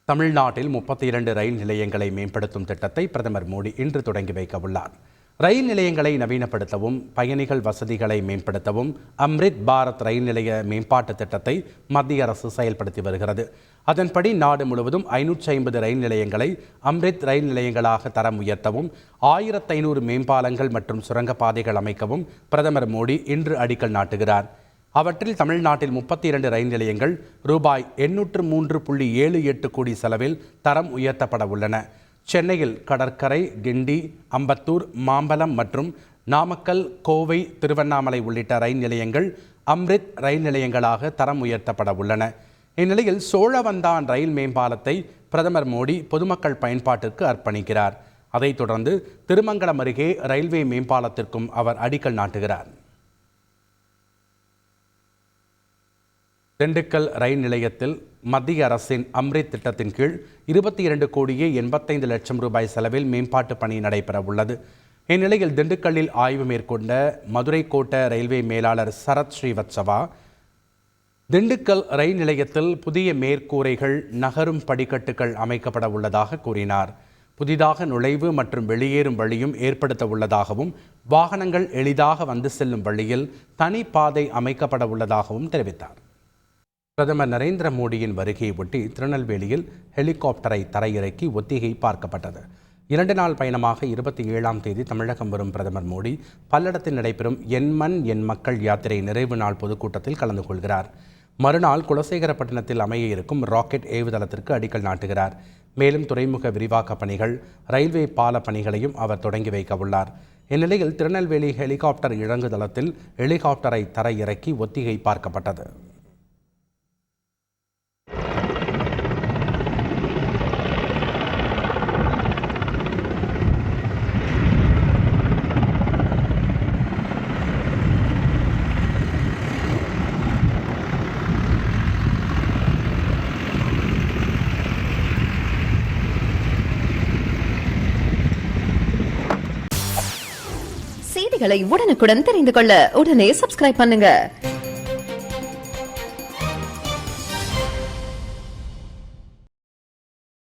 தமிழ்நாட்டில் 32 ரயில் நிலையங்களை மேம்படுத்தும் திட்டத்தை பிரதமர் மோடி இன்று தொடங்கி வைக்க உள்ளார். ரயில் நிலையங்களை நவீனப்படுத்தவும் பயணிகள் வசதிகளை மேம்படுத்தவும் அம்ரித் பாரத் ரயில் நிலைய மேம்பாட்டு திட்டத்தை மத்திய அரசு செயல்படுத்தி வருகிறது. அதன்படி நாடு முழுவதும் 550 ரயில் நிலையங்களை அம்ரித் ரயில் நிலையங்களாக தரம் உயர்த்தவும் 1500 மேம்பாலங்கள் மற்றும் சுரங்கப்பாதைகள் அமைக்கவும் பிரதமர் மோடி இன்று அடிக்கல் நாட்டுகிறார். அவற்றில் தமிழ்நாட்டில் 32 ரயில் நிலையங்கள் ரூபாய் 803.78 கோடி செலவில் தரம் உயர்த்தப்பட உள்ளன. சென்னையில் கடற்கரை, கிண்டி, அம்பத்தூர், மாம்பலம் மற்றும் நாமக்கல், கோவை, திருவண்ணாமலை உள்ளிட்ட ரயில் நிலையங்கள் அம்ரித் ரயில் நிலையங்களாக தரம் உயர்த்தப்பட உள்ளன. இந்நிலையில் சோழவந்தான் ரயில் மேம்பாலத்தை பிரதமர் மோடி பொதுமக்கள் பயன்பாட்டிற்கு அர்ப்பணிக்கிறார். அதைத் தொடர்ந்து திருமங்கலம் அருகே ரயில்வே மேம்பாலத்திற்கும் அவர் அடிக்கல் நாட்டுகிறார். திண்டுக்கல் ரயில் நிலையத்தில் மத்திய அரசின் அம்ரித் திட்டத்தின் கீழ் 22,85,00,000 ரூபாய் செலவில் மேம்பாட்டு பணி நடைபெற உள்ளது. இந்நிலையில் திண்டுக்கல்லில் ஆய்வு மேற்கொண்ட மதுரை கோட்ட ரயில்வே மேலாளர் சரத் ஸ்ரீவத்சவா, திண்டுக்கல் ரயில் நிலையத்தில் புதிய மேற்கூரைகள், நகரும் படிக்கட்டுகள் அமைக்கப்பட உள்ளதாக கூறினார். புதிதாக நுழைவு மற்றும் வெளியேறும் வழியும் ஏற்படுத்த உள்ளதாகவும் வாகனங்கள் எளிதாக வந்து செல்லும் வழியில் தனி பாதை அமைக்கப்பட உள்ளதாகவும் தெரிவித்தார். பிரதமர் நரேந்திர மோடியின் வருகையை ஒட்டி திருநெல்வேலியில் ஹெலிகாப்டரை தரையிறக்கி ஒத்திகை பார்க்கப்பட்டது. 2 நாள் பயணமாக 27ஆம் தேதி தமிழகம் வரும் பிரதமர் மோடி பல்லடத்தில் நடைபெறும் என் மண் என் மக்கள் யாத்திரை நிறைவு நாள் பொதுக்கூட்டத்தில் கலந்து கொள்கிறார். மறுநாள் குலசேகரப்பட்டினத்தில் அமைய இருக்கும் ராக்கெட் ஏவுதளத்திற்கு அடிக்கல் நாட்டுகிறார். மேலும் துறைமுக விரிவாக்க பணிகள், ரயில்வே பால பணிகளையும் அவர் தொடங்கி வைக்க உள்ளார். இந்நிலையில் திருநெல்வேலி ஹெலிகாப்டர் இறங்குதளத்தில் ஹெலிகாப்டரை தரையிறக்கி ஒத்திகை பார்க்கப்பட்டது. செய்திகளை உடனுக்குடன் தெரிந்து கொள்ள உடனே சப்ஸ்கிரைப் பண்ணுங்க.